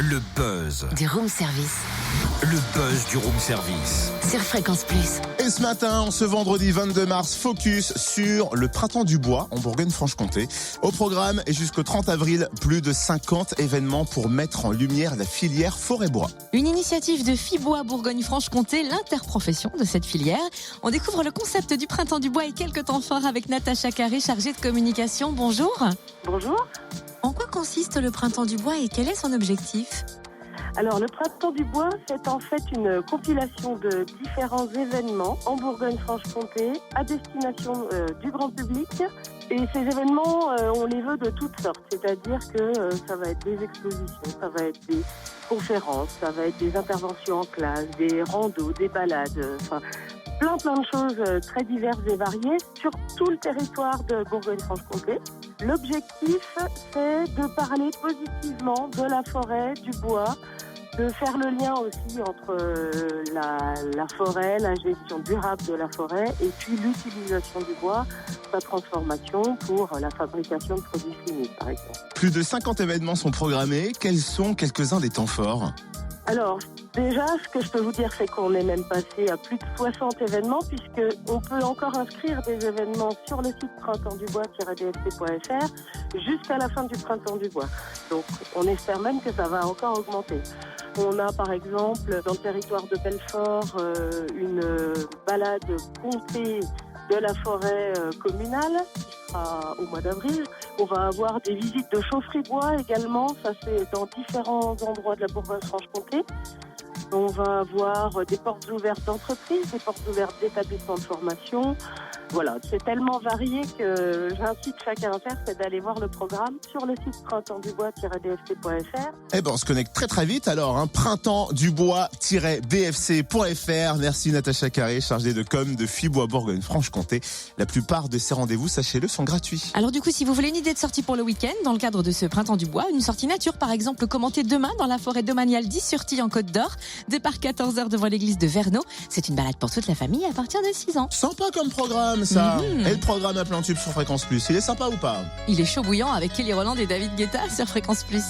Le buzz. Du room service. Le buzz du room service. Sur Fréquence Plus. Et ce matin, ce vendredi 22 mars, focus sur le Printemps du Bois en Bourgogne-Franche-Comté. Au programme et jusqu'au 30 avril, plus de 50 événements pour mettre en lumière la filière forêt-bois. Une initiative de FIBois Bourgogne-Franche-Comté, l'interprofession de cette filière. On découvre le concept du Printemps du Bois et quelques temps forts avec Natacha Carré, chargée de communication. Bonjour. Bonjour. En quoi consiste le Printemps du Bois et quel est son objectif ? Alors, le Printemps du Bois, c'est en fait une compilation de différents événements en Bourgogne-Franche-Comté à destination du grand public. Et ces événements, on les veut de toutes sortes. C'est-à-dire que ça va être des expositions, ça va être des conférences, ça va être des interventions en classe, des randos, des balades, plein de choses très diverses et variées sur tout le territoire de Bourgogne-Franche-Comté. L'objectif, c'est de parler positivement de la forêt, du bois, de faire le lien aussi entre la forêt, la gestion durable de la forêt et puis l'utilisation du bois, sa transformation pour la fabrication de produits finis, par exemple. Plus de 50 événements sont programmés. Quels sont quelques-uns des temps forts ? Alors, déjà, ce que je peux vous dire, c'est qu'on est même passé à plus de 60 événements, puisqu'on peut encore inscrire des événements sur le site printemps-du-bois-dfc.fr jusqu'à la fin du Printemps du Bois. Donc, on espère même que ça va encore augmenter. On a, par exemple, dans le territoire de Belfort, une balade comptée de la forêt communale qui sera au mois d'avril. On va avoir des visites de chaufferie-bois également. Ça, c'est dans différents endroits de la Bourgogne-Franche-Comté. On va avoir des portes ouvertes d'entreprises, des portes ouvertes d'établissements de formation. Voilà, c'est tellement varié que j'incite chacun à faire, c'est d'aller voir le programme sur le site printemps-du-bois-dfc.fr. Eh ben, on se connecte très vite alors, printemps-du-bois-dfc.fr. Merci Natacha Carré, chargée de com de FIBois Bourgogne-Franche-Comté. La plupart de ces rendez-vous, sachez-le, sont gratuits. Alors du coup, si vous voulez une idée de sortie pour le week-end, dans le cadre de ce Printemps du Bois, une sortie nature par exemple commentée demain dans la forêt domaniale d'Is-sur-Tille en Côte d'Or, départ 14h devant l'église de Verneau. C'est une balade pour toute la famille à partir de 6 ans. Sympa comme programme ça. Et le programme à plein tube sur Fréquence Plus, il est sympa ou pas ? Il est chaud bouillant avec Kelly Roland et David Guetta sur Fréquence Plus.